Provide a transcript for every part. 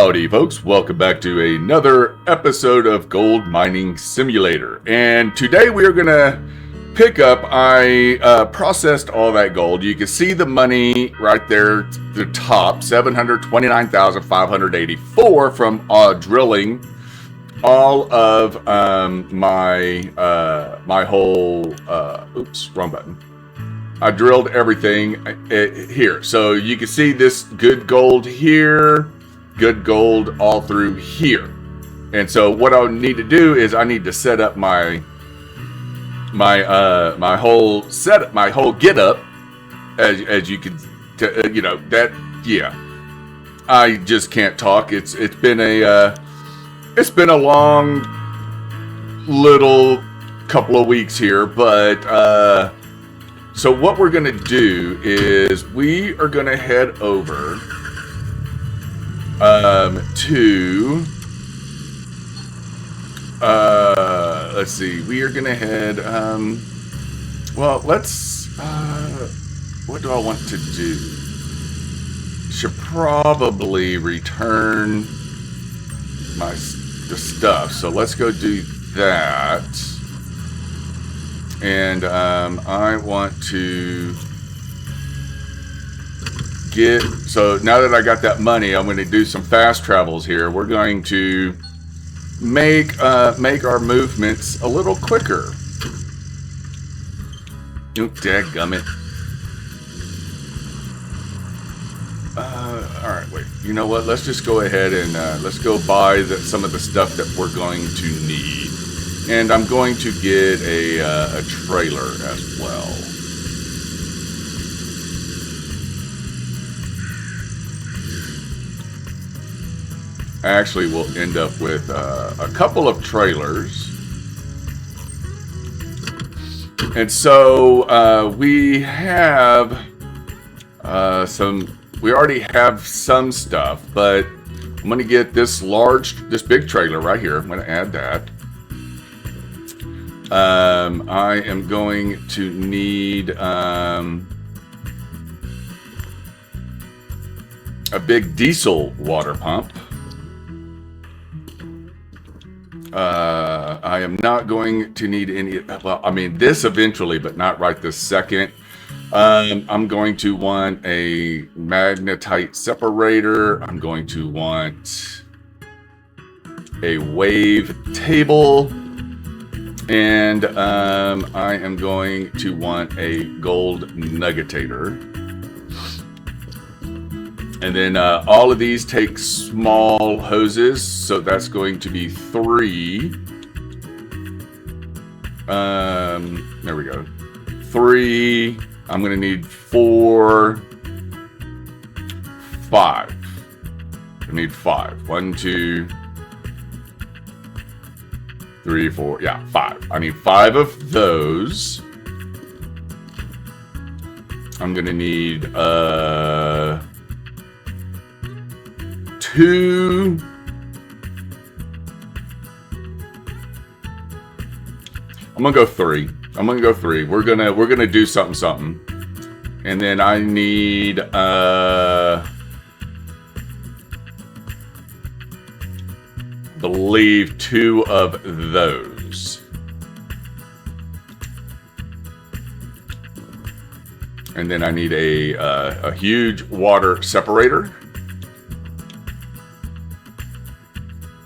Howdy, folks. Welcome back to another episode of Gold Mining Simulator. And today we are going to pick up, I processed all that gold. You can see the money right there, the top, 729,584 from drilling all of my whole, oops, wrong button. I drilled everything here. So you can see this good gold here, good gold all through here. And so what I need to do is I need to set up my whole setup, my whole get up, as you can, you know, that, yeah. I just can't talk. It's been a long little couple of weeks here, but so what we're going to do is we are going to head over to, let's see, we are going to head, well, let's, what do I want to do? Should probably return the stuff, so let's go do that. And I want to get, so now that I got that money, I'm going to do some fast travels here. We're going to make our movements a little quicker. Oh, dadgummit. All right, wait. You know what? Let's just go ahead and let's go buy some of the stuff that we're going to need. And I'm going to get a trailer as well. Actually, we'll end up with a couple of trailers. And so we have we already have some stuff, but I'm going to get this big trailer right here. I'm going to add that. I am going to need a big diesel water pump. I am not going to need any, well, I mean, this eventually, but not right this second. I'm going to want a magnetite separator. I'm going to want a wave table. And I am going to want a gold nuggetator. And then all of these take small hoses, so that's going to be 3. There we go. 3. I'm going to need 4, 5. I need 5. 1, 2, 3, 4, yeah, 5. I need 5 of those. I'm gonna need 2. I'm gonna go 3. We're gonna do something. And then I need believe 2 of those. And then I need a huge water separator.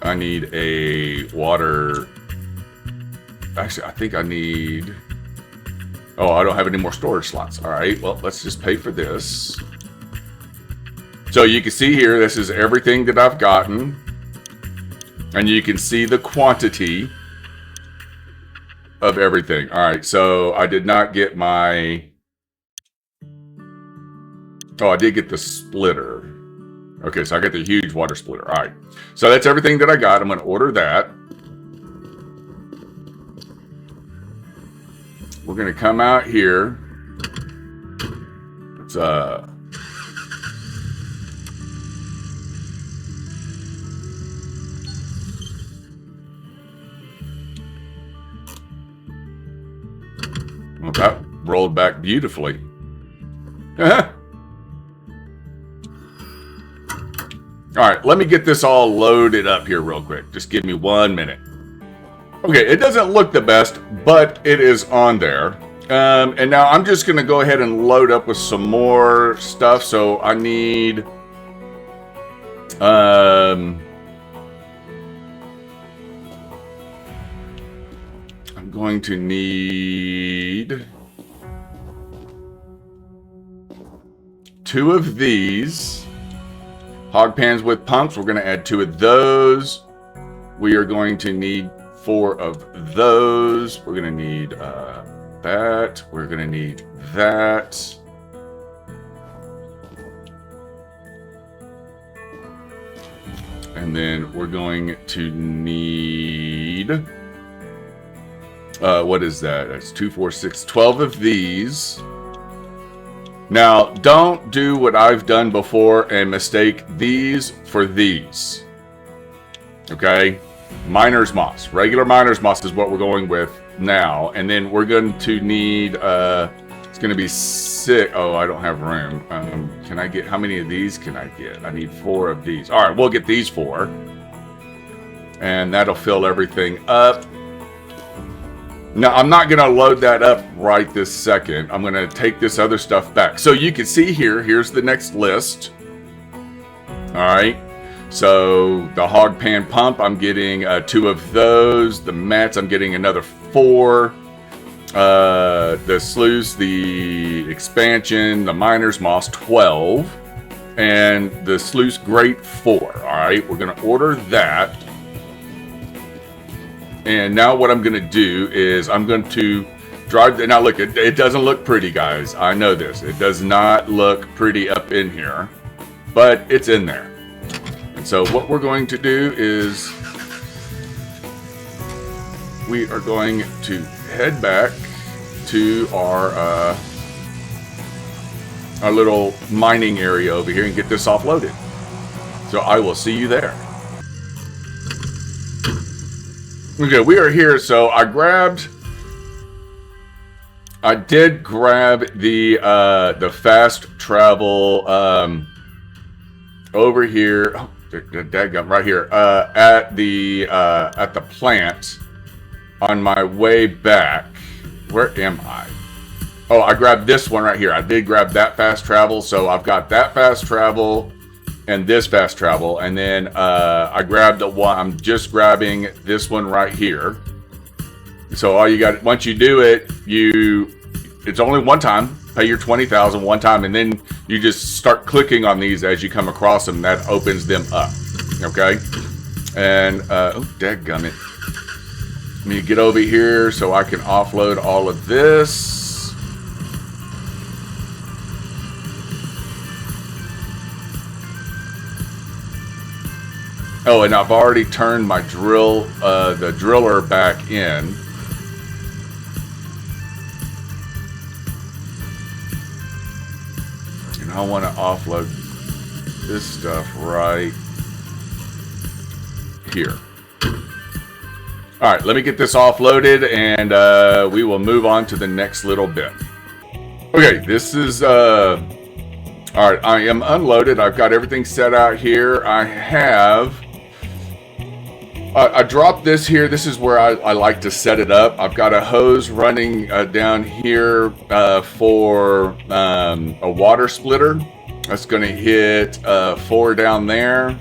I need a water, actually I think I need, oh, I don't have any more storage slots. All right, well, let's just pay for this. So you can see here, this is everything that I've gotten. And you can see the quantity of everything. All right, so I did not get my... Oh, I did get the splitter. Okay, so I got the huge water splitter. All right, so that's everything that I got. I'm going to order that. We're going to come out here. It's well, that rolled back beautifully. All right, let me get this all loaded up here real quick. Just give me 1 minute. Okay, it doesn't look the best, but it is on there. And now I'm just going to go ahead and load up with some more stuff. So I need... I'm going to need 2 of these. Hog pans with pumps, we're going to add 2 of those. We are going to need 4 of those. We're going to need that. We're going to need that. And then we're going to need... what is that? That's 2, 4, 6, 12 of these. Now, don't do what I've done before and mistake these for these. Okay? Miner's moss. Regular miner's moss is what we're going with now. And then we're going to need, it's going to be 6. Oh, I don't have room. Can I get, how many of these can I get? I need 4 of these. All right, we'll get these 4. And that'll fill everything up. Now, I'm not going to load that up right this second. I'm going to take this other stuff back. So you can see here, here's the next list. All right. So the hog pan pump, I'm getting 2 of those. The mats, I'm getting another 4. The sluice, the expansion, the miner's moss, 12. And the sluice grate, 4. All right. We're going to order that. And now what I'm going to do is I'm going to drive... Now look, it doesn't look pretty, guys. I know this. It does not look pretty up in here. But it's in there. And so what we're going to do is... we are going to head back to our little mining area over here and get this offloaded. So I will see you there. Okay, we are here. So I did grab the fast travel over here. Oh, dadgum, right here at the plant on my way back. Where am I? Oh, I grabbed this one right here. I did grab that fast travel, so I've got that fast travel and this fast travel, and then I grabbed the one. I'm just grabbing this one right here. So all you got, once you do it, it's only one time. Pay your 20,000 one time, and then you just start clicking on these as you come across them. That opens them up. Okay, and oh, dadgummit. Let me get over here so I can offload all of this. Oh, and I've already turned my the driller back in. And I want to offload this stuff right here. All right, let me get this offloaded, and we will move on to the next little bit. Okay, this is... all right, I am unloaded. I've got everything set out here. I dropped this here. This is where I like to set it up. I've got a hose running down here for a water splitter. That's going to hit 4 down there.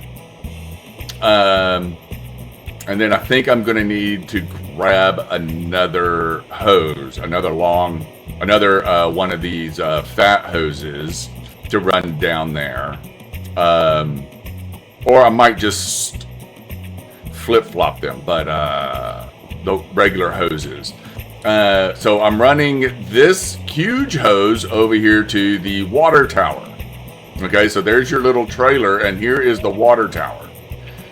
And then I think I'm going to need to grab another hose, another one of these fat hoses to run down there. Or I might just flip-flop them, but the regular hoses. So I'm running this huge hose over here to the water tower. Okay, so there's your little trailer, and here is the water tower.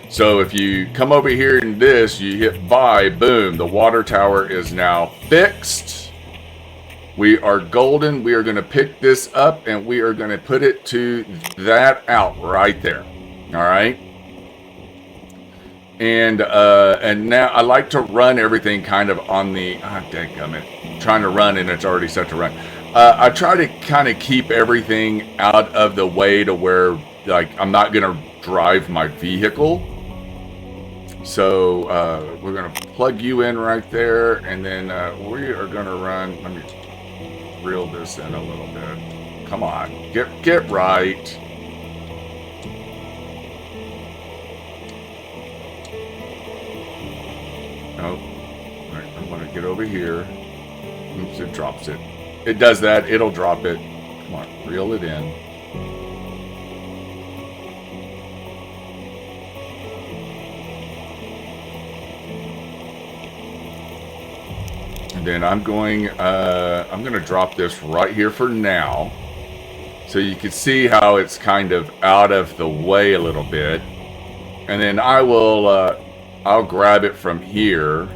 So if you come over here in this, you hit buy, boom, the water tower is now fixed. We are golden. We are going to pick this up, and we are going to put it to that out right there. All right. And now I like to run everything kind of on the, dadgummit, trying to run and it's already set to run. I try to kind of keep everything out of the way to where, like, I'm not going to drive my vehicle. So we're going to plug you in right there, and then we are going to run. Let me reel this in a little bit. Come on, get right. Oh, all right, I'm going to get over here. Oops, it drops it. It does that. It'll drop it. Come on, reel it in. And then I'm going to drop this right here for now, so you can see how it's kind of out of the way a little bit. And then I will I'll grab it from here.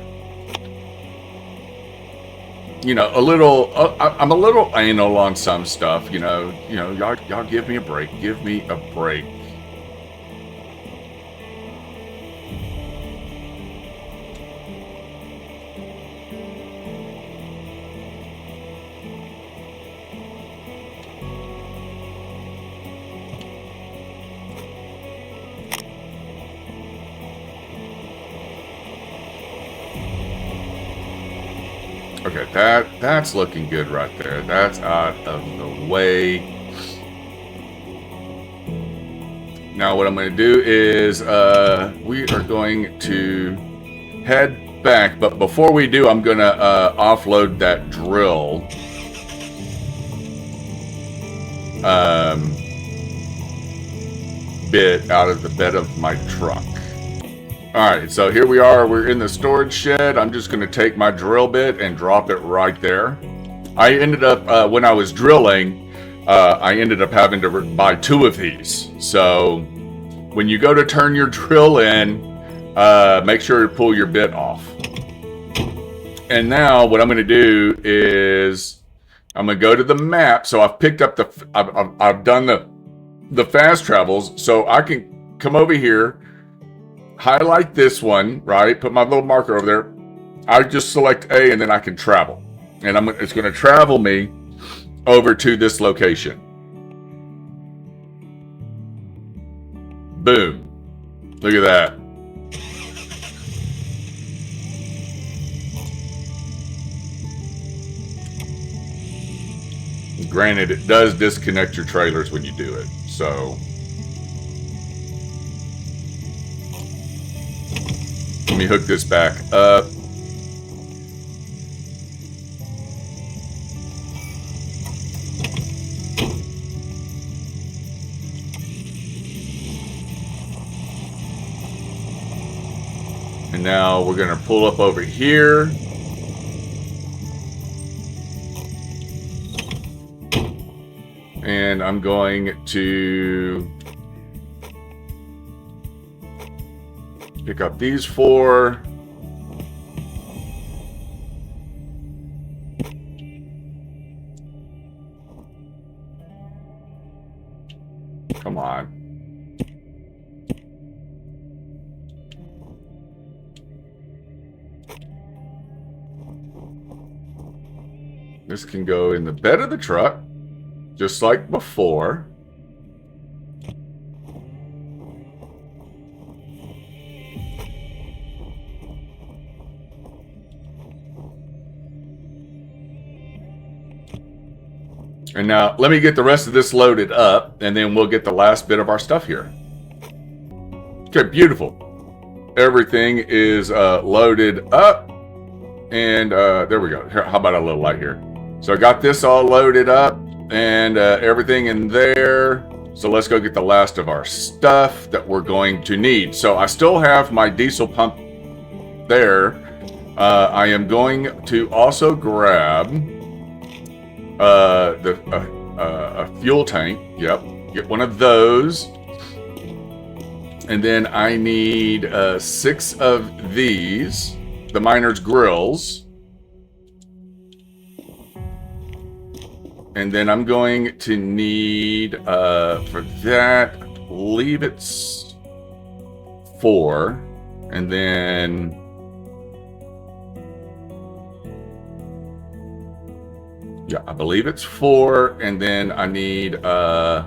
You know, a little. I'm a little anal on some stuff. You know, y'all give me a break. Give me a break. Okay, that's looking good right there. That's out of the way. Now what I'm going to do is we are going to head back. But before we do, I'm going to offload that drill. Bit out of the bed of my truck. Alright, so here we are. We're in the storage shed. I'm just going to take my drill bit and drop it right there. I ended up, when I was drilling, I ended up having to buy 2 of these. So when you go to turn your drill in, make sure to pull your bit off. And now what I'm going to do is I'm going to go to the map. So I've picked up I've done the fast travels. So I can come over here, highlight this one, right? Put my little marker over there. I just select A, and then I can travel. And it's going to travel me over to this location. Boom. Look at that. Granted, it does disconnect your trailers when you do it. So let me hook this back up. And now we're going to pull up over here. And I'm going to pick up these 4. Come on. This can go in the bed of the truck, just like before. And now let me get the rest of this loaded up, and then we'll get the last bit of our stuff here. Okay, beautiful. Everything is loaded up. And there we go. Here, how about a little light here? So I got this all loaded up and everything in there. So let's go get the last of our stuff that we're going to need. So I still have my diesel pump there. I am going to also grab a fuel tank. Yep, get one of those. And then I need 6 of these, the miner's grills. And then I'm going to need, for that, I believe it's 4. And then yeah, I believe it's 4. And then I need 4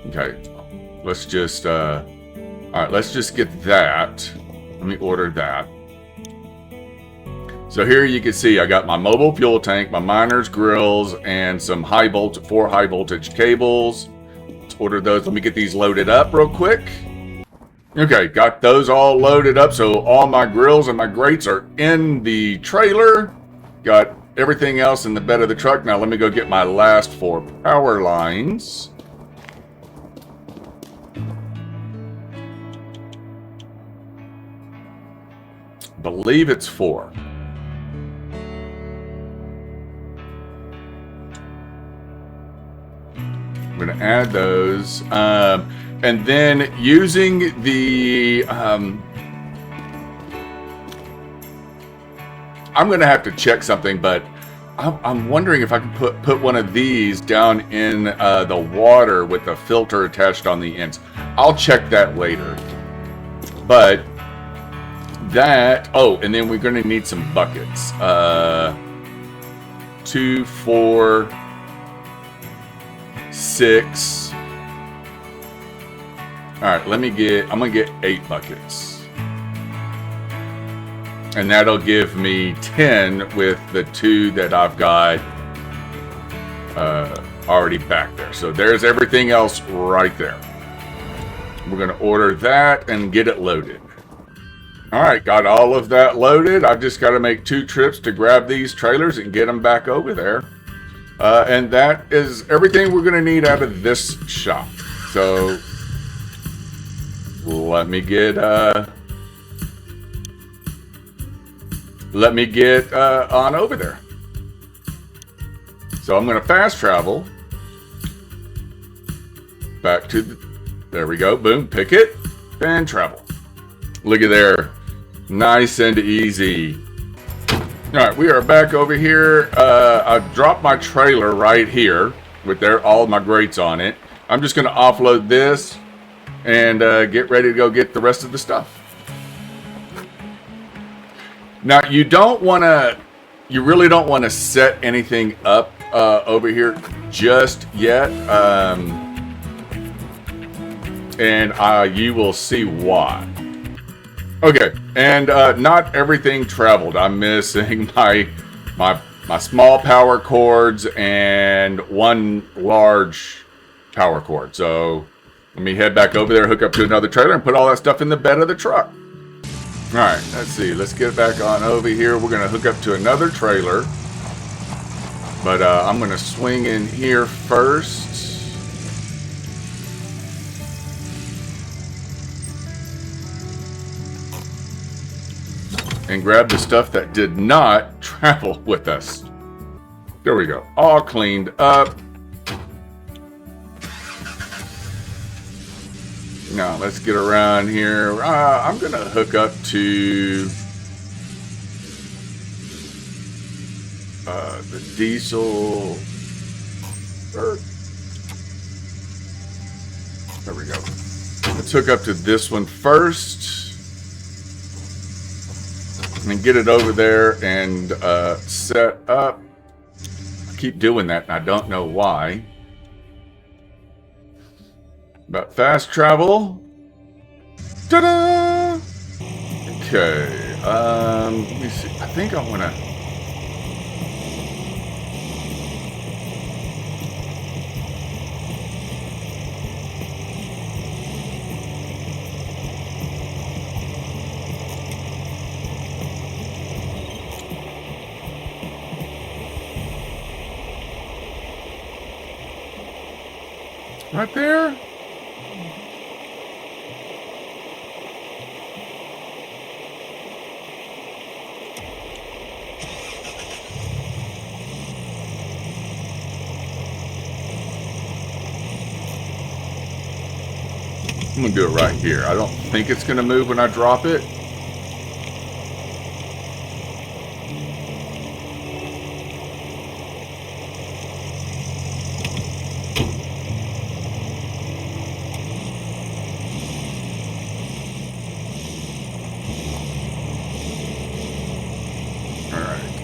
Okay, let's just, all right, let's just get that. Let me order that. So here you can see I got my mobile fuel tank, my miner's grills, and some 4 high voltage cables. Let's order those. Let me get these loaded up real quick. Okay, got those all loaded up. So all my grills and my grates are in the trailer. Got everything else in the bed of the truck. Now let me go get my last 4 power lines. Believe it's 4. I'm going to add those. And then using the... I'm going to have to check something, but I'm wondering if I can put one of these down in the water with the filter attached on the ends. I'll check that later. But that... Oh, and then we're going to need some buckets. 2, 4... 6. All right, I'm gonna get 8 buckets. And that'll give me 10 with the 2 that I've got already back there. So there's everything else right there. We're gonna order that and get it loaded. All right, got all of that loaded. I've just gotta make 2 trips to grab these trailers and get them back over there. And that is everything we're going to need out of this shop. So let me get on over there. So I'm going to fast travel back to there we go. Boom, pick it and travel. Look at there. Nice and easy. All right, we are back over here. I dropped my trailer right here with all of my grates on it. I'm just going to offload this and get ready to go get the rest of the stuff. Now, you really don't want to set anything up over here just yet. And you will see why. Okay, and not everything traveled. I'm missing my small power cords and 1 large power cord. So let me head back over there, hook up to another trailer, and put all that stuff in the bed of the truck. All right, let's see. Let's get back on over here. We're going to hook up to another trailer. But I'm going to swing in here first. And grab the stuff that did not travel with us. There we go. All cleaned up. Now let's get around here. I'm going to hook up to the diesel. There we go. Let's hook up to this one first. And get it over there and set up. I keep doing that and I don't know why. But fast travel. Ta-da! Okay. Let me see. I think I want to... Right there. I'm gonna do it right here. I don't think it's gonna move when I drop it.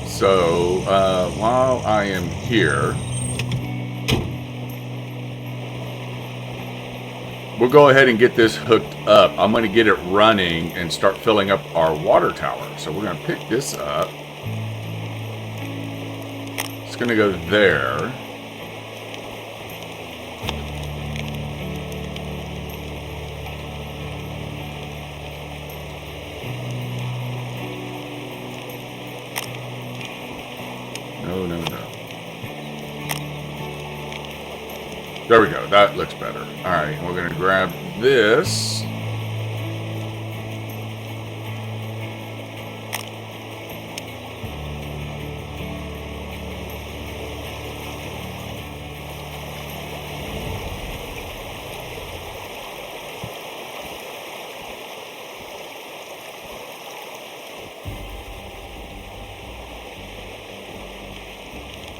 So, while I am here, we'll go ahead and get this hooked up. I'm going to get it running and start filling up our water tower. So we're going to pick this up. It's going to go there. No. There we go. That looks better. All right, we're going to grab this.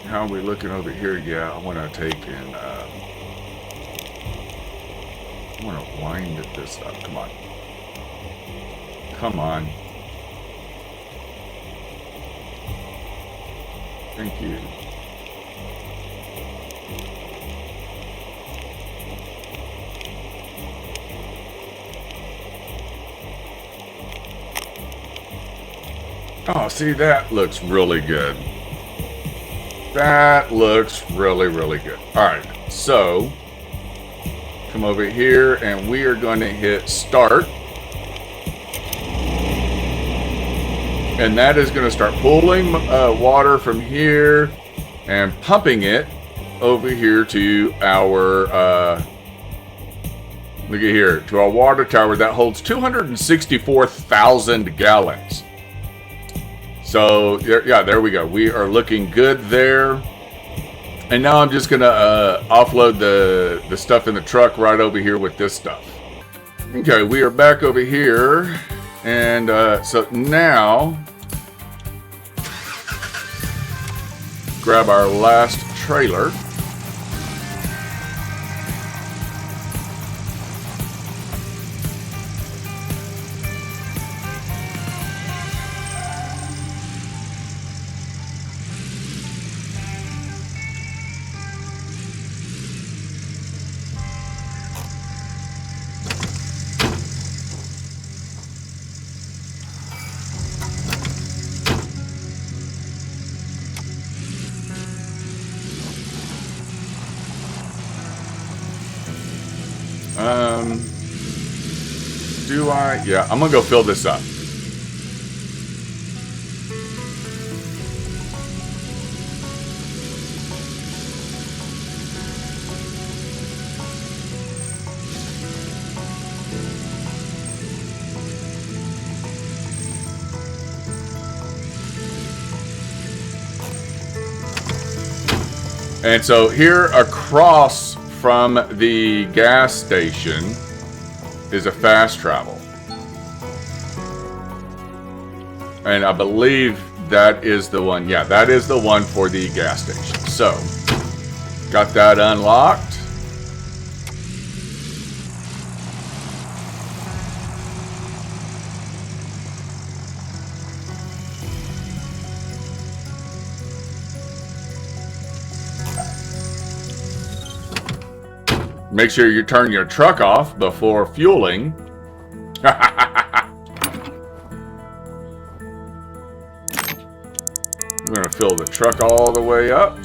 How are we looking over here? Yeah, I want to take and I want to wind this up. Come on. Come on. Thank you. Oh, see, that looks really good. That looks really, really good. All right, so come over here and we are going to hit start. And that is going to start pulling water from here and pumping it over here to our, look at here, to our water tower that holds 264,000 gallons. So, yeah, there we go. We are looking good there. And now I'm just going to offload the stuff in the truck right over here with this stuff. Okay, we are back over here. And so now, grab our last trailer. Do I? Yeah, I'm gonna go fill this up. And so here across from the gas station is a fast travel. And I believe that is the one. Yeah, that is the one for the gas station. So, got that unlocked. Make sure you turn your truck off before fueling. We're going to fill the truck all the way up.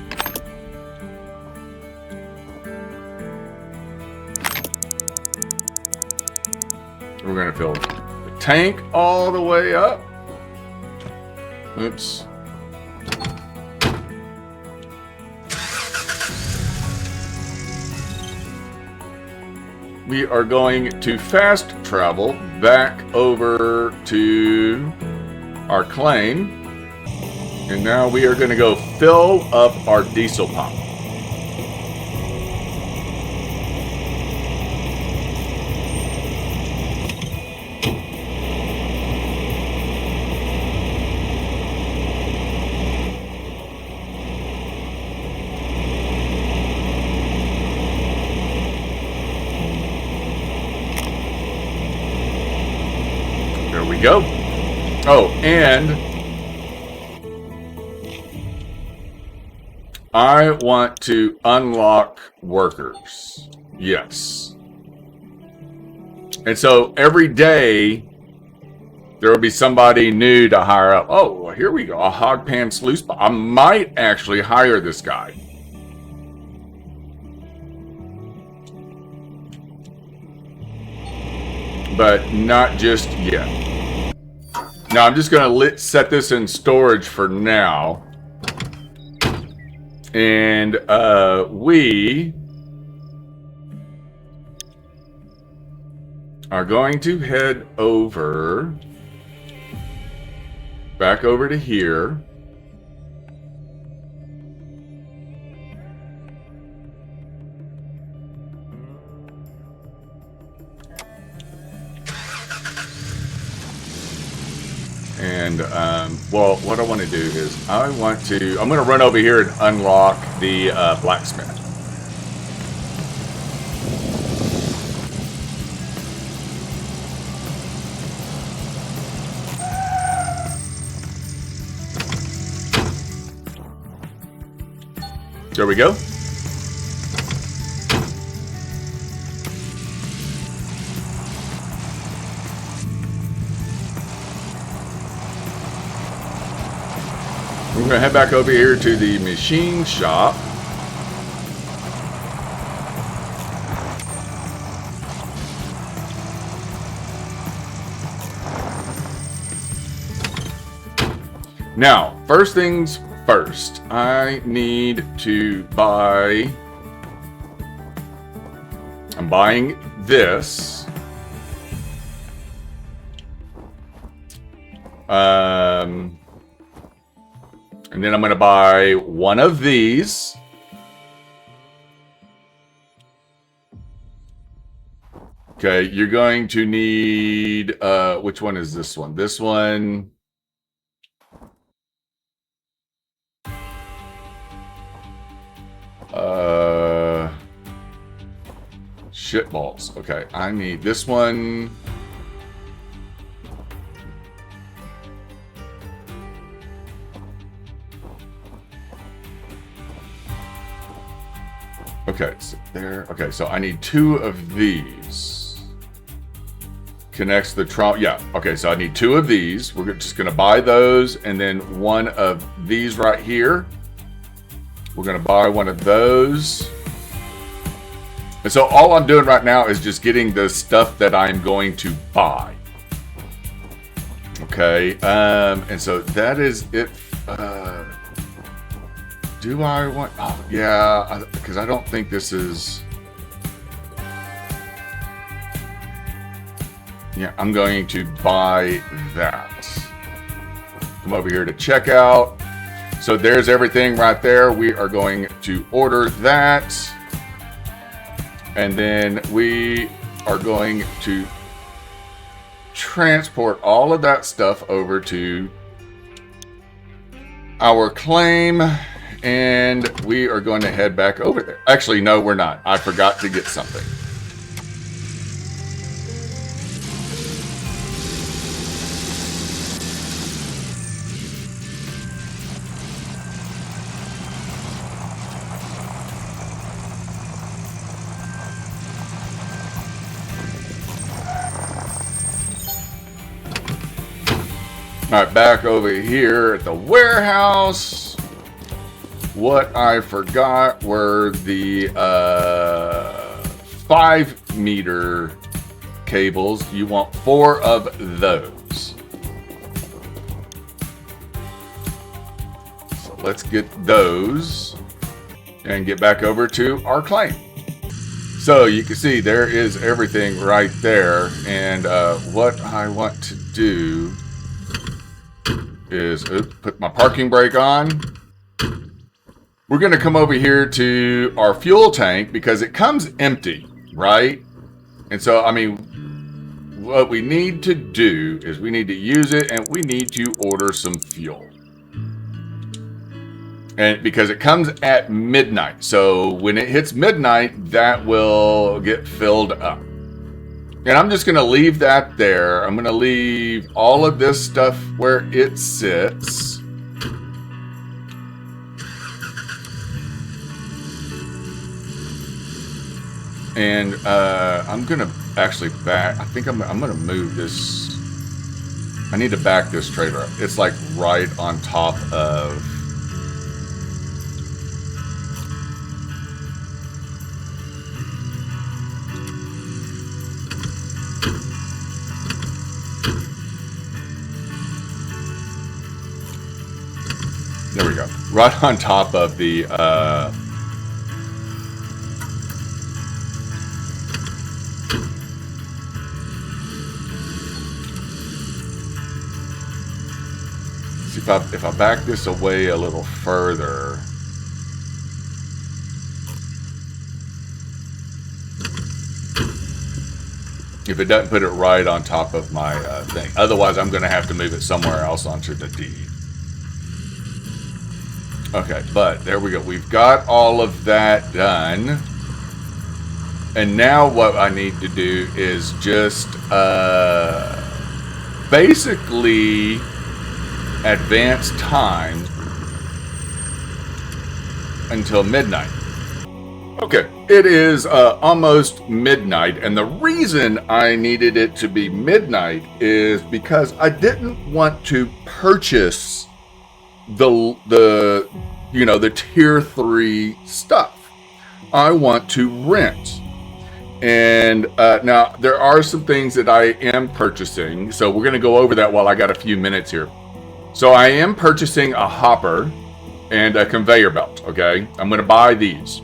We're going to fill the tank all the way up. Oops. We are going to fast travel back over to our claim. And now we are going to go fill up our diesel pump. There we go. Oh, and I want to unlock workers. Yes. And so every day there will be somebody new to hire up. Oh, well, here we go. A hog pan sluice. I might actually hire this guy. But not just yet. Now I'm just going to set this in storage for now. And we are going to head over, back over to here. And, well, what I want to do is I'm going to run over here and unlock the blacksmith. There we go. We're going to head back over here to the machine shop. Now, first things first, I need to buy... I'm buying this. And then I'm going to buy one of these. Okay, you're going to need, which one is this one? This one. Shitballs. Okay, I need this one. Okay, so there. Okay, so I need two of these. Connects the Trommel. Yeah. Okay, so I need two of these. We're just going to buy those, and then one of these right here. We're going to buy one of those. And so all I'm doing right now is just getting the stuff that I'm going to buy. Okay. And so that is it. Do I want... Oh, yeah, because I don't think this is... Yeah, I'm going to buy that. Come over here to checkout. So there's everything right there. We are going to order that. And then we are going to transport all of that stuff over to our claim. And we are going to head back over there. Actually, no, we're not. I forgot to get something. All right, back over here at the warehouse. What I forgot were the 5-meter cables. You want 4 of those. So let's get those and get back over to our claim. So you can see there is everything right there. And what I want to do is put my parking brake on. We're going to come over here to our fuel tank because it comes empty, right? And so, I mean, what we need to do is we need to use it and we need to order some fuel. And because it comes at midnight. So when it hits midnight, that will get filled up. And I'm just going to leave that there. I'm going to leave all of this stuff where it sits. And I'm gonna actually back. I think I'm gonna move this. I need to back this trailer up. It's like right on top of. There we go. Right on top of the. See, if I back this away a little further. If it doesn't put it right on top of my thing. Otherwise, I'm going to have to move it somewhere else onto the D. Okay, but there we go. We've got all of that done. And now what I need to do is just basically advance time until midnight. Okay, it is almost midnight, and the reason I needed it to be midnight is because I didn't want to purchase the tier 3 stuff. I want to rent. And now there are some things that I am purchasing, so we're going to go over that while I got a few minutes here. So I am purchasing a hopper and a conveyor belt, okay? I'm going to buy these.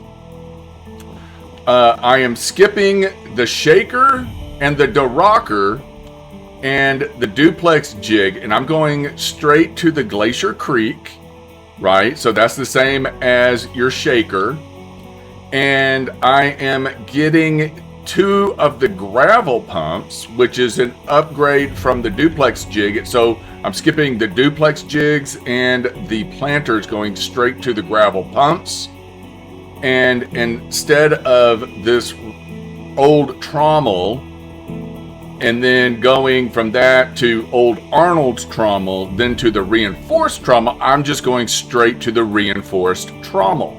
I am skipping the shaker and the rocker and the duplex jig, and I'm going straight to the Glacier Creek, right? So that's the same as your shaker. And I am getting 2 of the gravel pumps, which is an upgrade from the duplex jig. So I'm skipping the duplex jigs and the planters, going straight to the gravel pumps. And instead of this old Trommel and then going from that to old Arnold's Trommel, then to the reinforced Trommel, I'm just going straight to the reinforced Trommel.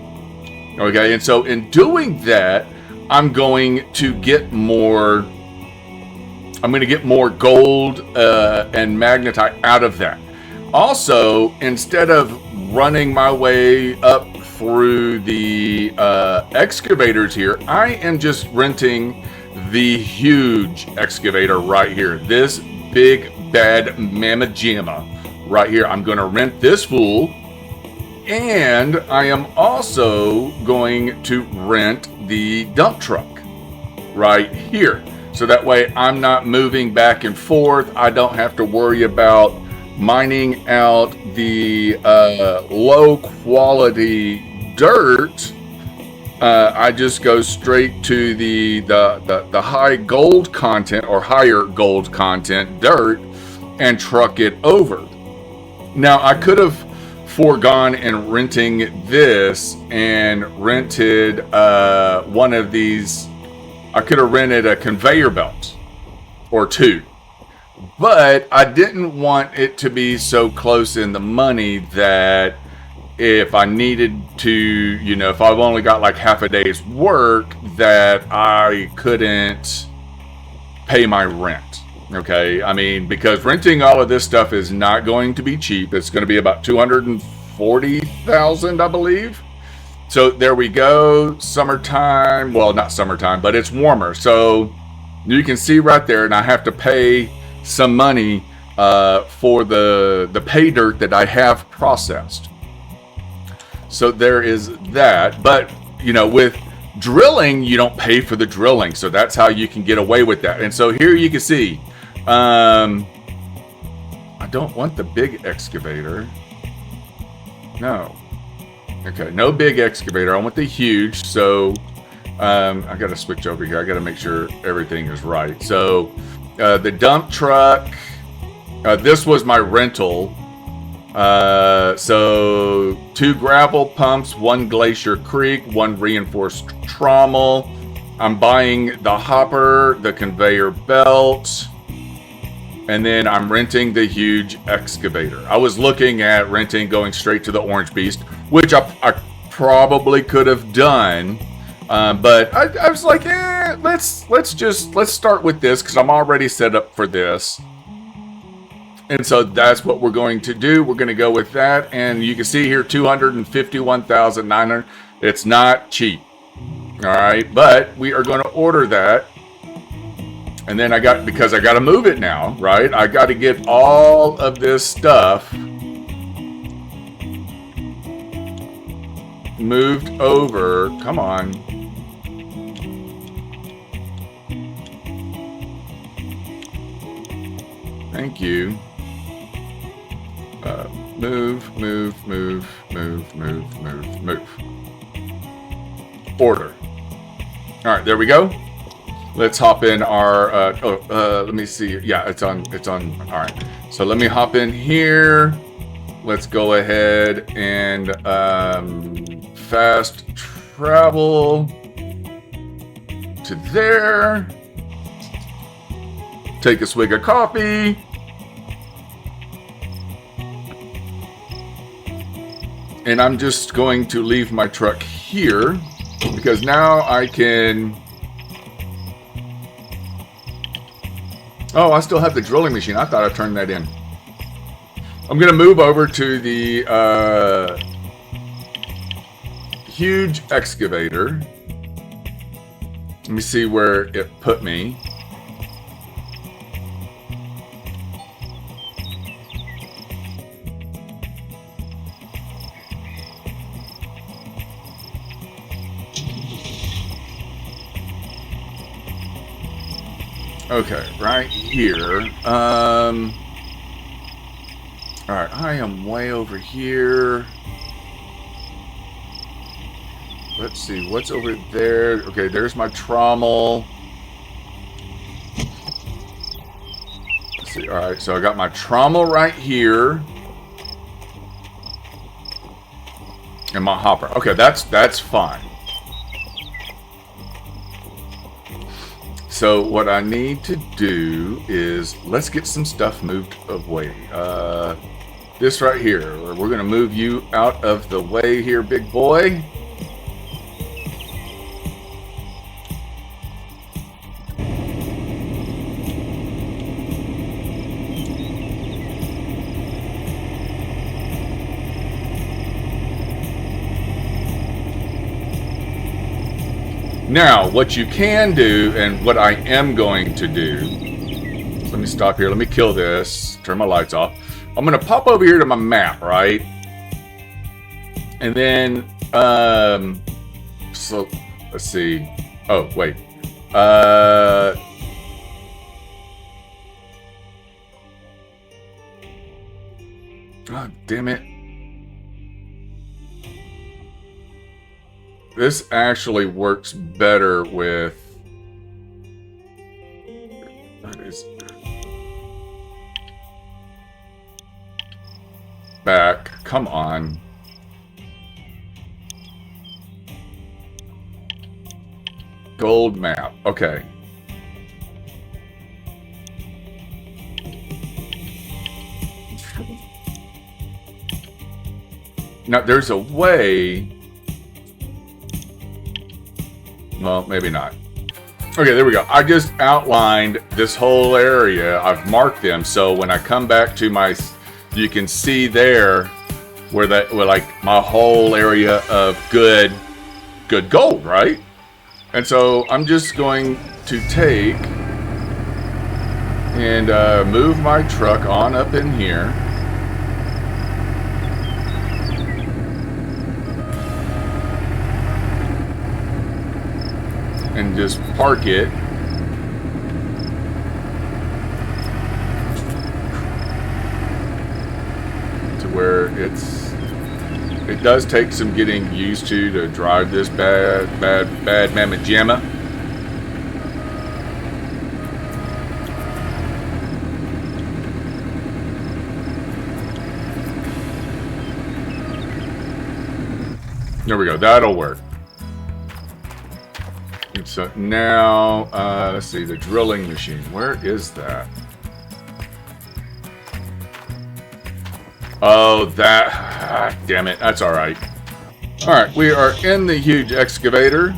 Okay, and so in doing that, I'm going to get more gold and magnetite out of that. Also, instead of running my way up through the excavators here, I am just renting the huge excavator right here. This big bad mamma jamma right here. I'm going to rent this fool. And I am also going to rent the dump truck right here. So that way I'm not moving back and forth. I don't have to worry about mining out the low quality dirt. I just go straight to the high gold content or higher gold content dirt and truck it over. Now I could have foregone in renting this and rented one of these. I could have rented a conveyor belt or 2, but I didn't want it to be so close in the money that if I needed to, if I've only got like half a day's work, that I couldn't pay my rent. Okay, I mean, because renting all of this stuff is not going to be cheap. It's going to be about $240,000, I believe. So there we go. Summertime. Well, not summertime, but it's warmer. So you can see right there, and I have to pay some money for the pay dirt that I have processed. So there is that. But, with drilling, you don't pay for the drilling. So that's how you can get away with that. And so here you can see, I don't want the big excavator. No. Okay, no big excavator. I want the huge. So I got to switch over here. I got to make sure everything is right. So the dump truck, this was my rental. So 2 gravel pumps, 1 Glacier Creek, 1 reinforced trommel. I'm buying the hopper, the conveyor belt, and then I'm renting the huge excavator. I was looking at going straight to the Orange Beast, which I probably could have done But I was like, let's start with this because I'm already set up for this. And so that's what we're going to do. We're going to go with that. And you can see here, 251,900. It's not cheap. All right. But we are going to order that. And then because I got to move it now, right? I got to get all of this stuff moved over. Come on. Thank you. Move. Order. All right, there we go. Let's hop in our. Let me see. Yeah, it's on. All right. So let me hop in here. Let's go ahead and fast travel to there. Take a swig of coffee. And I'm just going to leave my truck here because now I can... Oh, I still have the drilling machine. I thought I turned that in. I'm going to move over to the huge excavator. Let me see where it put me. Okay, right here. All right, I am way over here. Let's see, what's over there? Okay, there's my trommel. Let's see, all right, so I got my trommel right here. And my hopper. Okay, that's fine. So what I need to do is let's get some stuff moved away. This right here, we're going to move you out of the way here, big boy. Now, what you can do, and what I am going to do, let me stop here, let me kill this, turn my lights off. I'm going to pop over here to my map, right? And then, so, let's see. Oh, wait. Oh, damn it. This actually works better with... That is... Back. Come on. Gold map. Okay. Now, there's a way... Well, maybe not. Okay, there we go. I just outlined this whole area. I've marked them, so when I come back to my... You can see there where like my whole area of good gold, right? And so I'm just going to take and move my truck on up in here. And just park it. To where it does take some getting used to drive this bad mamma jamma. There we go, that'll work. So now, let's see, the drilling machine. Where is that? Oh, that, damn it, that's all right. All right, we are in the huge excavator.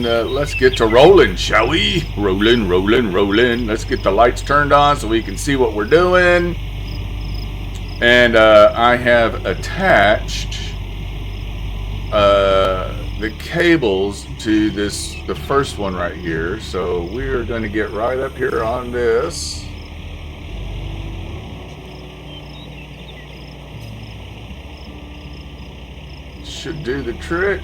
and let's get to rolling, shall we? Rolling, rolling, rolling. Let's get the lights turned on so we can see what we're doing. And I have attached the cables to the first one right here. So we're going to get right up here on this. Should do the trick.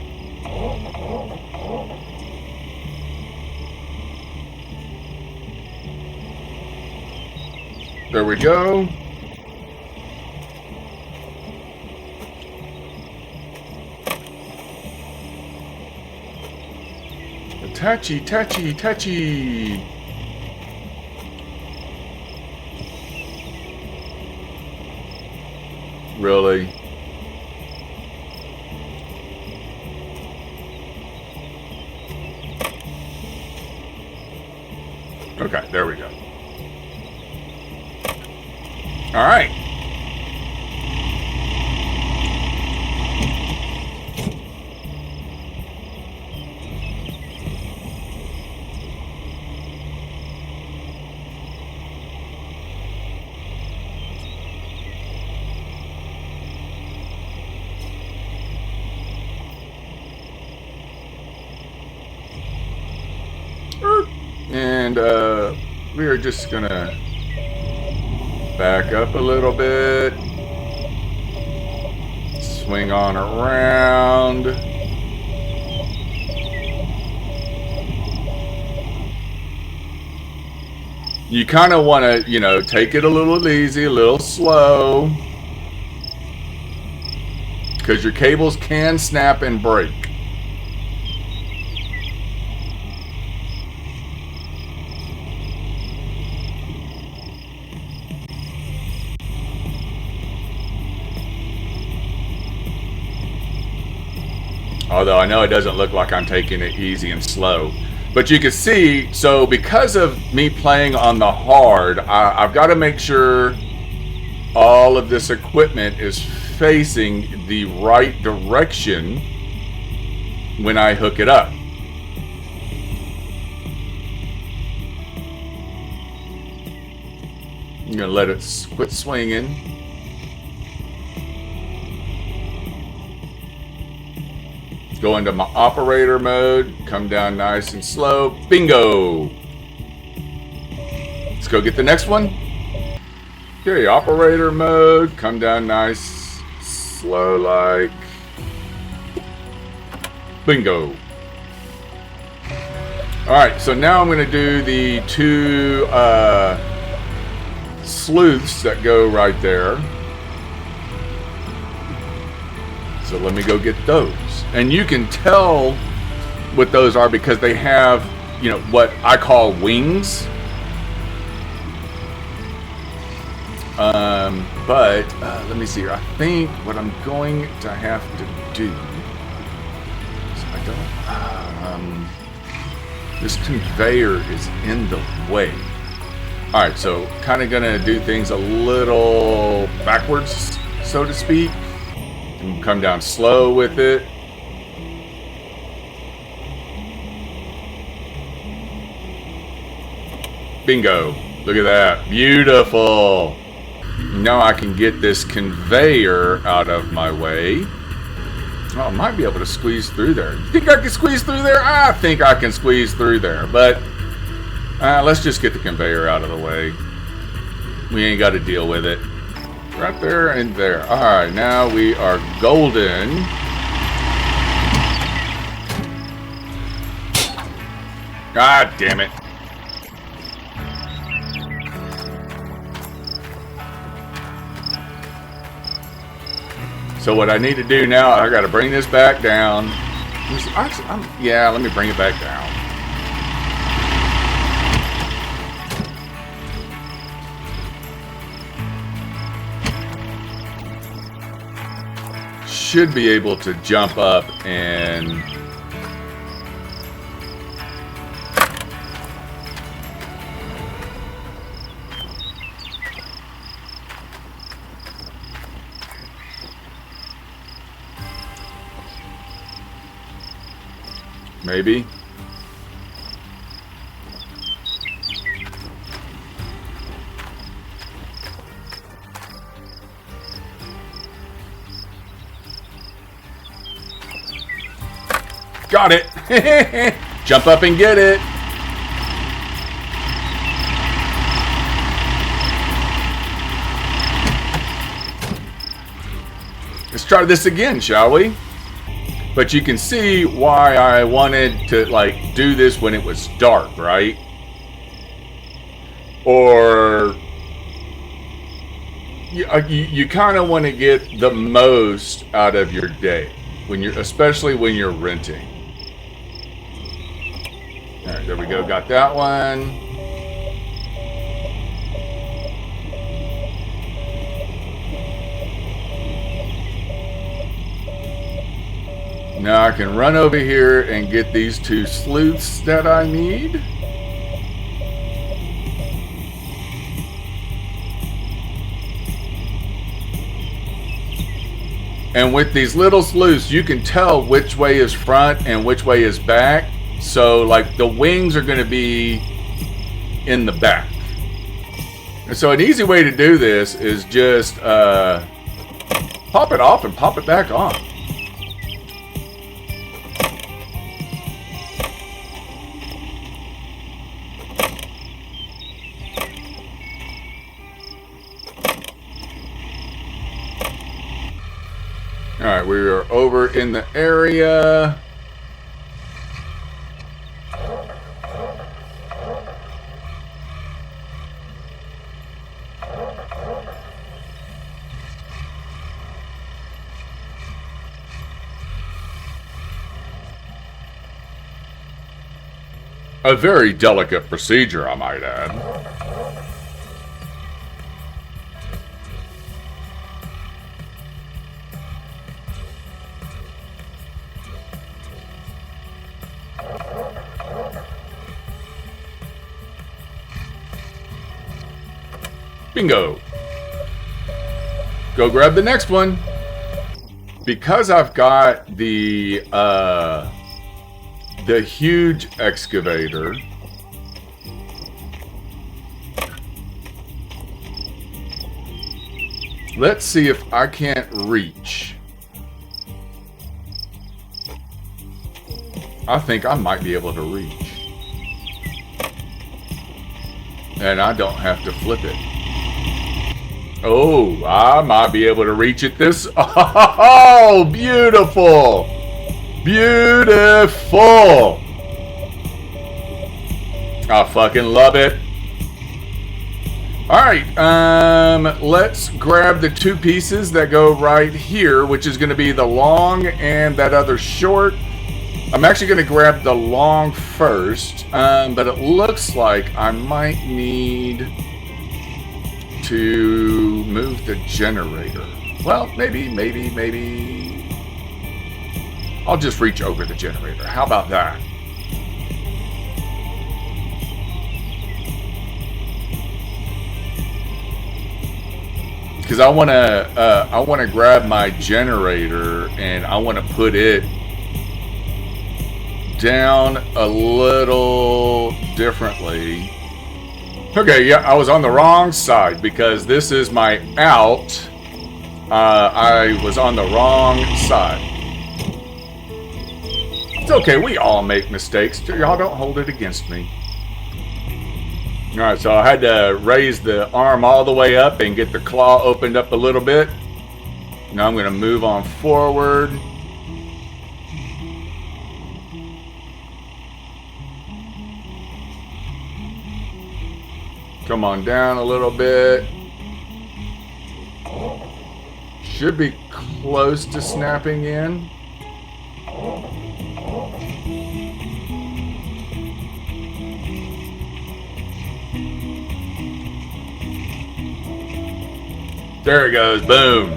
There we go. Touchy, touchy, touchy. Really? Okay, there we go. All right. And we are just gonna back up a little bit, swing on around. You kind of want to, you know, take it a little easy, a little slow, because your cables can snap and break. Although I know it doesn't look like I'm taking it easy and slow. But you can see, so because of me playing on the hard, I've got to make sure all of this equipment is facing the right direction when I hook it up. I'm going to let it quit swinging. Go into my operator mode, come down nice and slow. Bingo! Let's go get the next one. Okay, operator mode, come down nice, slow like. Bingo. Alright, so now I'm going to do the two sluices that go right there. So let me go get those. And you can tell what those are because they have, you know, what I call wings. But let me see here. I think what I'm going to have to do is this conveyor is in the way. All right, so kind of gonna do things a little backwards, so to speak. And come down slow with it. Bingo. Look at that. Beautiful. Now I can get this conveyor out of my way. Oh, I might be able to squeeze through there. You think I can squeeze through there? I think I can squeeze through there. But let's just get the conveyor out of the way. We ain't got to deal with it. Right there and there. Alright, now we are golden. God damn it. So what I need to do now, I got to bring this back down. Yeah, let me bring it back down. Should be able to jump up and maybe. Got it. Jump up and get it. Let's try this again, shall we? But you can see why I wanted to like do this when it was dark, right? Or you kind of want to get the most out of your day when you're, especially when you're renting. All right, there we go. Got that one. Now I can run over here and get these 2 sleuths that I need. And with these little sluices, you can tell which way is front and which way is back. So like the wings are going to be in the back. And so an easy way to do this is just pop it off and pop it back on. All right, we are over in the area. A very delicate procedure, I might add. Bingo. Go grab the next one. Because I've got the huge excavator, let's see if I can't reach. I think I might be able to reach. And I don't have to flip it. Oh, I might be able to reach it this. Oh, beautiful. Beautiful. I fucking love it. All right, let's grab the 2 pieces that go right here, which is going to be the long and that other short. I'm actually going to grab the long first, but it looks like I might need to move the generator. Well, maybe. I'll just reach over the generator. How about that? Because I want to grab my generator and I want to put it down a little differently. Okay, yeah, I was on the wrong side because this is my out. I was on the wrong side. It's okay, we all make mistakes. Y'all don't hold it against me. Alright, so I had to raise the arm all the way up and get the claw opened up a little bit. Now I'm going to move on forward. Come on down a little bit. Should be close to snapping in. There it goes. Boom.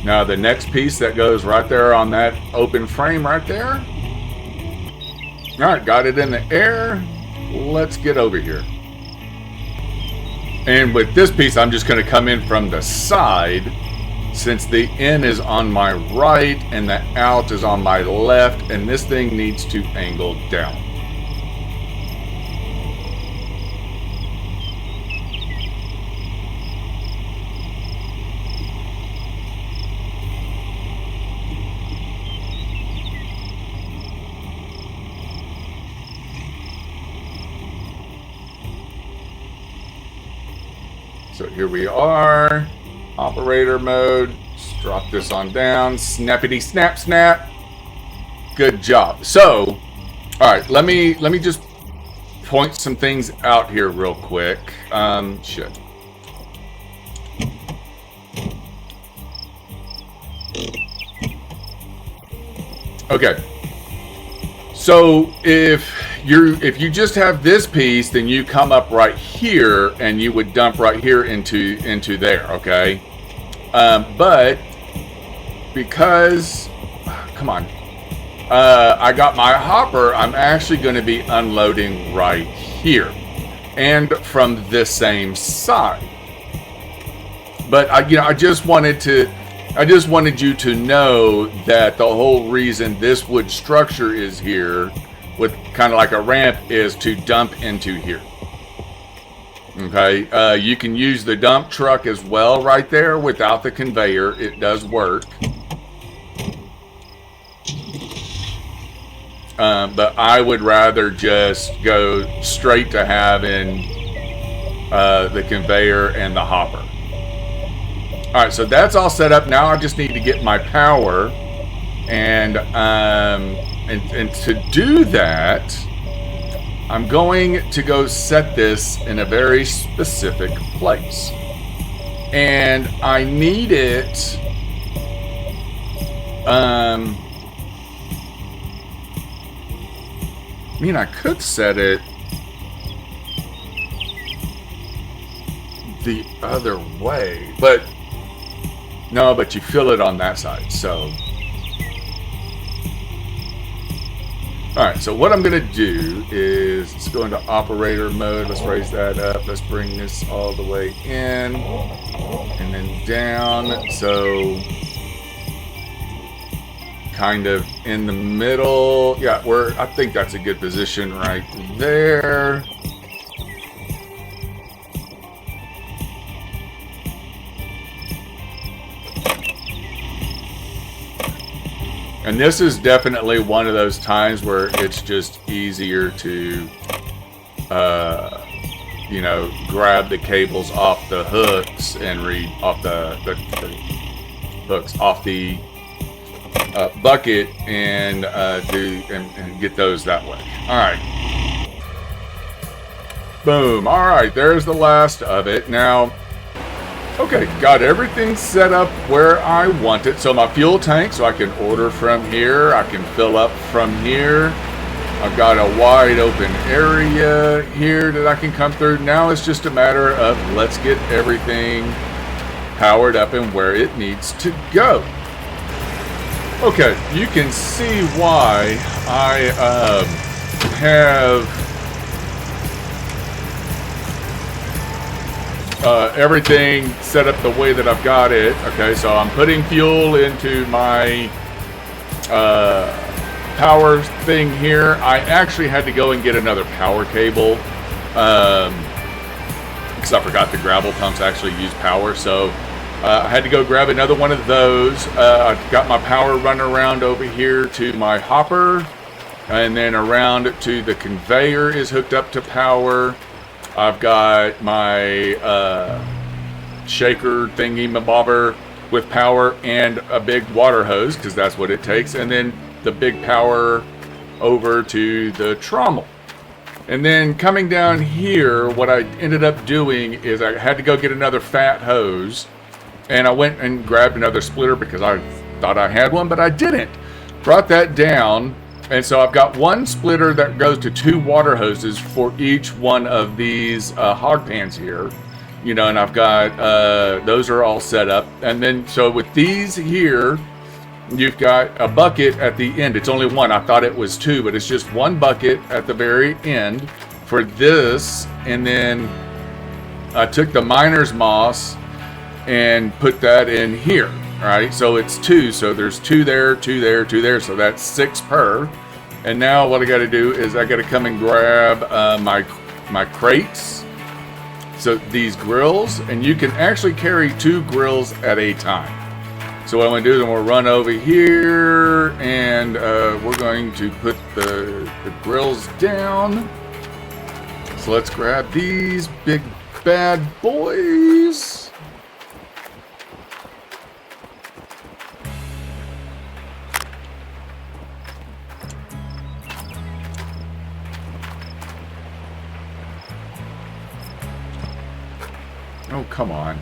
Now the next piece that goes right there on that open frame right there. All right, got it in the air. Let's get over here. And with this piece, I'm just going to come in from the side since the in is on my right and the out is on my left, and this thing needs to angle down. So here we are, operator mode. Just drop this on down, snappity snap snap. Good job. So, all right, let me just point some things out here real quick. Shit. Okay. So if you just have this piece, then you come up right here and you would dump right here into there, okay? But because, come on, I got my hopper, I'm actually going to be unloading right here and from this same side. But I just wanted you to know that the whole reason this wood structure is here with kind of like a ramp is to dump into here. Okay, you can use the dump truck as well right there without the conveyor. It does work. But I would rather just go straight to having the conveyor and the hopper. All right, so that's all set up. Now I just need to get my power, and to do that, I'm going to go set this in a very specific place, and I need it. I mean, I could set it the other way, but. No, but you fill it on that side, so. All right, so what I'm gonna do is, let's go into operator mode. Let's raise that up. Let's bring this all the way in and then down. So kind of in the middle. Yeah, I think that's a good position right there. And this is definitely one of those times where it's just easier to, grab the cables off the hooks and read off the hooks off the bucket and and get those that way. All right. Boom. All right. There's the last of it. Now. Okay, got everything set up where I want it. So my fuel tank, so I can order from here. I can fill up from here. I've got a wide open area here that I can come through. Now it's just a matter of let's get everything powered up and where it needs to go. Okay, you can see why I have everything set up the way that I've got it. Okay, so I'm putting fuel into my power thing here. I actually had to go and get another power cable because I forgot the gravel pumps actually use power. So I had to go grab another one of those. I've got my power running around over here to my hopper, and then around to the conveyor is hooked up to power. I've got my shaker thingy mabobber with power and a big water hose because that's what it takes, and then the big power over to the trommel. And then coming down here, what I ended up doing is I had to go get another fat hose, and I went and grabbed another splitter because I thought I had one, but I didn't. Brought that down. And so I've got one splitter that goes to 2 water hoses for each one of these hog pans here, and I've got those are all set up. And then so with these here, you've got a bucket at the end. It's only one. I thought it was 2, but it's just one bucket at the very end for this. And then I took the miner's moss and put that in here. All right, so it's 2. So there's 2 there, 2 there, 2 there. So that's 6 per. And now what I got to do is I got to come and grab my crates. So these grills, and you can actually carry 2 grills at a time. So what I'm going to do is I'm going to run over here, and we're going to put the grills down. So let's grab these big bad boys. Oh, come on.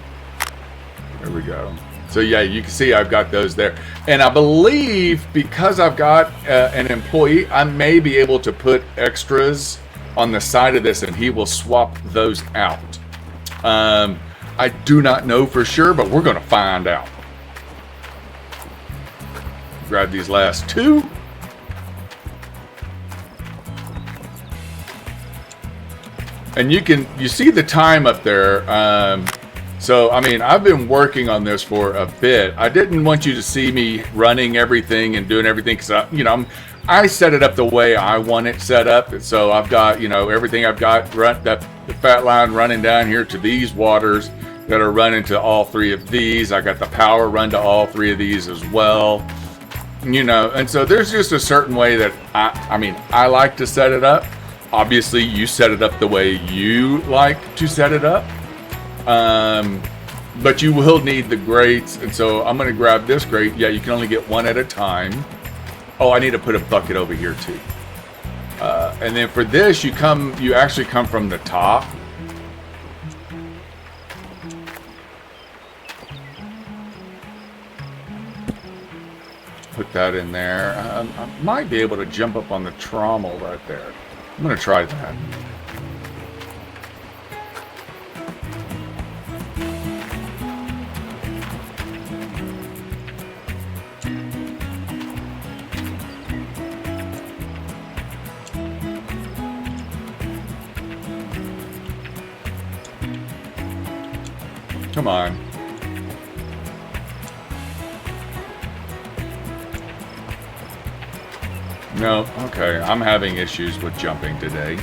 There we go. So yeah, you can see I've got those there. And I believe because I've got an employee, I may be able to put extras on the side of this and he will swap those out. I do not know for sure, but we're going to find out. Grab these last two. And you see the time up there. So, I mean, I've been working on this for a bit. I didn't want you to see me running everything and doing everything because, I set it up the way I want it set up. So I've got, everything I've got, the fat line running down here to these waters that are running to all three of these. I got the power run to all three of these as well. And so there's just a certain way that I like to set it up. Obviously, you set it up the way you like to set it up. But you will need the grates. And so I'm going to grab this grate. Yeah, you can only get one at a time. Oh, I need to put a bucket over here too. And then for this, you actually come from the top. Put that in there. I might be able to jump up on the trommel right there. I'm going to try that. Come on. No, okay. I'm having issues with jumping today.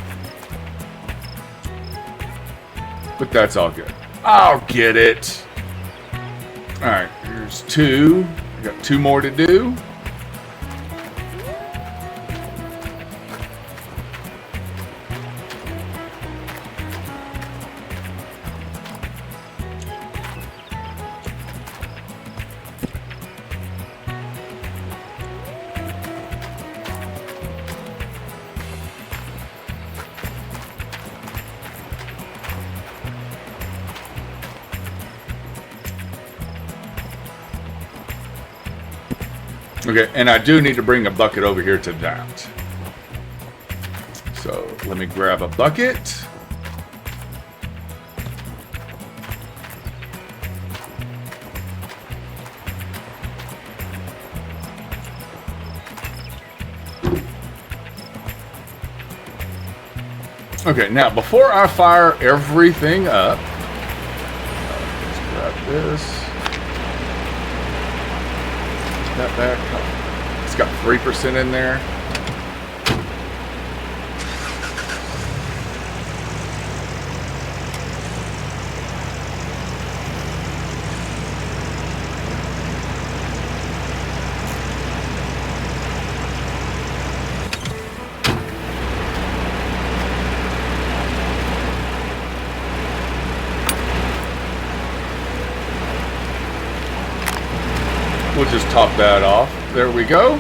But that's all good. I'll get it. Alright, here's two. I got two more to do. Okay, and I do need to bring a bucket over here to that. So let me grab a bucket. Okay, now before I fire everything up, let's grab this. That back. It's got 3% in there. We'll just top that off. There we go.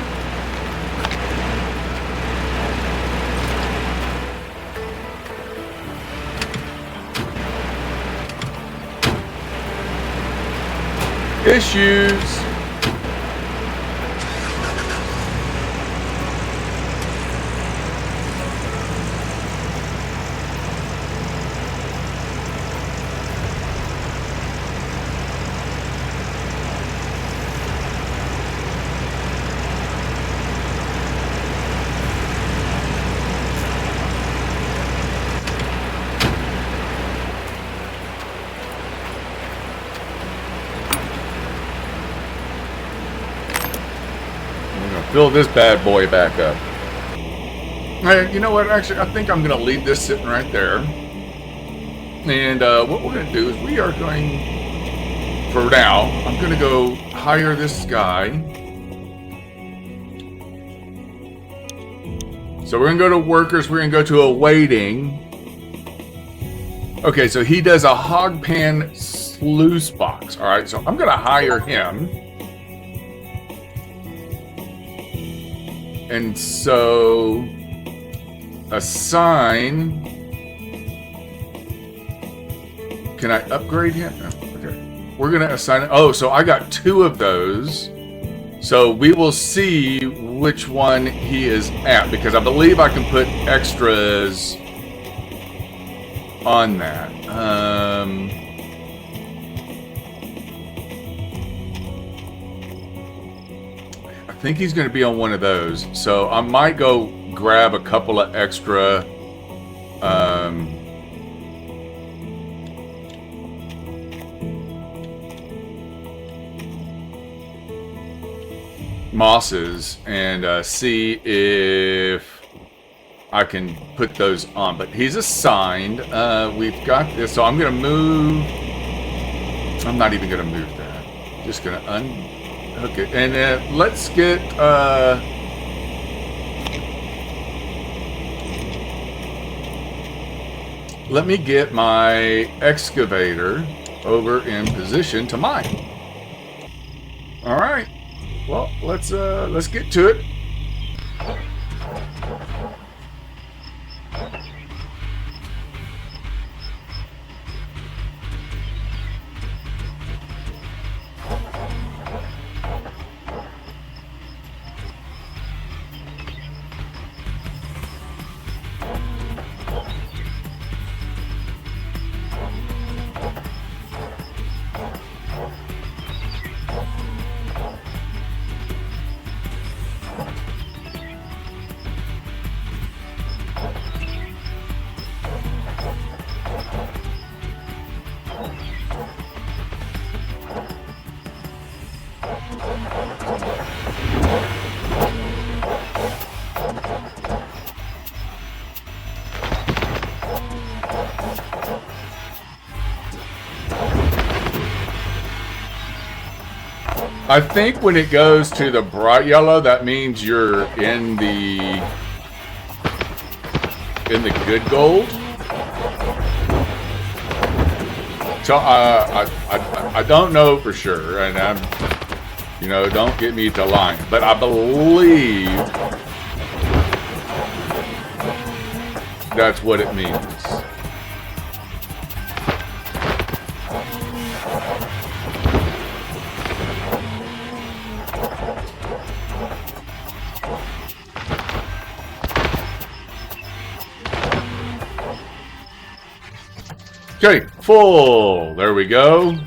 Issues. Fill this bad boy back up. Hey, you know what? Actually, I think I'm going to leave this sitting right there. And what we're going to do is we are going, for now, I'm going to go hire this guy. So we're going to go to workers. We're going to go to awaiting. Okay, so he does a hog pan sluice box. All right, so I'm going to hire him. And so assign. Can I upgrade him? No, okay. We're going to assign. Oh, so I got 2 of those. So we will see which one he is at, because I believe I can put extras on that. I think he's going to be on one of those. So I might go grab a couple of extra mosses and see if I can put those on. But he's assigned. We've got this, so I'm gonna move. I'm not even gonna move that. Just gonna unhook it, and let's get let me get my excavator over in position to mine. All right. Well, let's get to it. I think when it goes to the bright yellow, that means you're in the good gold. So I don't know for sure, and don't get me to lying, but I believe that's what it means. Okay, full. There we go.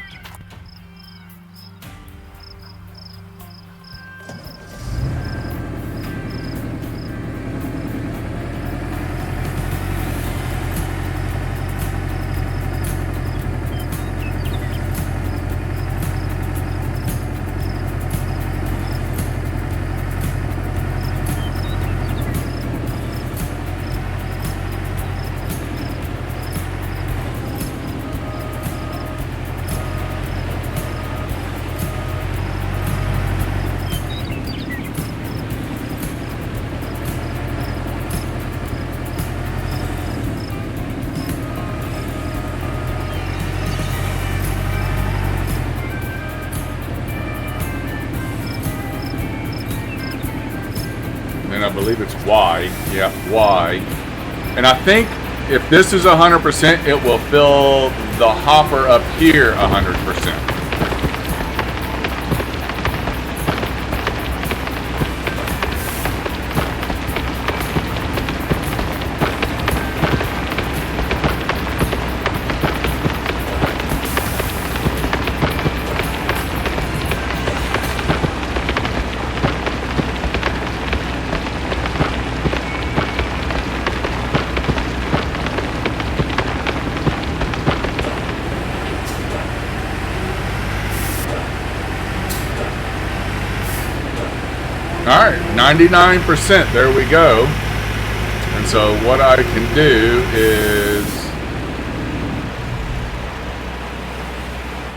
And I believe it's Y. Yeah, Y. And I think if this is 100%, it will fill the hopper up here 100%. Alright, 99%, there we go. And so what I can do is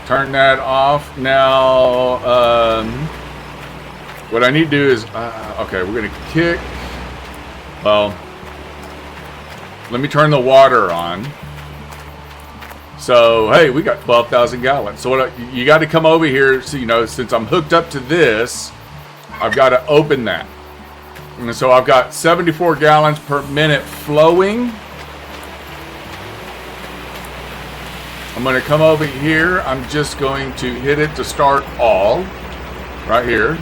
turn that off. Now, what I need to do is, okay, we're going to kick, well, let me turn the water on. So, hey, we got 12,000 gallons. So what you got to come over here. So, you know, since I'm hooked up to this, I've got to open that. And so I've got 74 gallons per minute flowing. I'm going to come over here. I'm just going to hit it to start all right here.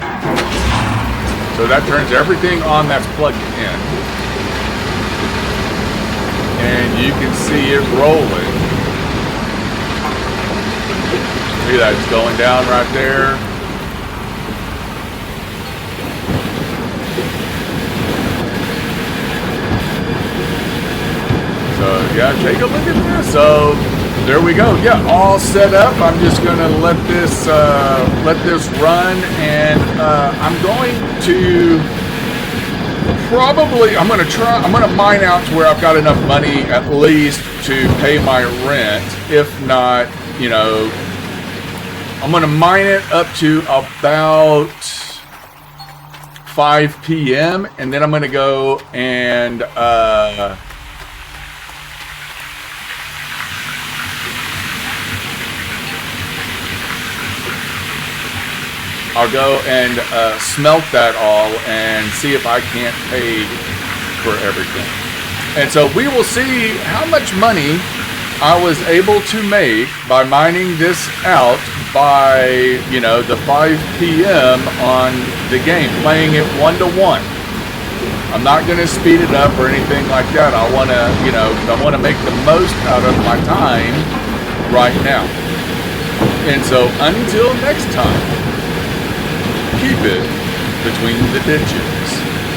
So that turns everything on that's plugged in. And you can see it rolling. See that, it's going down right there. So yeah, take a look at this. So there we go. Yeah, all set up. I'm just gonna let this run, and I'm going to probably I'm gonna mine out to where I've got enough money at least to pay my rent. If not, you know, I'm gonna mine it up to about 5 p.m. and then I'm gonna go and I'll go and smelt that all and see if I can't pay for everything. And so we will see how much money I was able to make by mining this out by, you know, the 5 p.m. on the game, playing it 1-to-1. I'm not going to speed it up or anything like that. I want to, you know, I want to make the most out of my time right now. And so until next time, keep it between the ditches.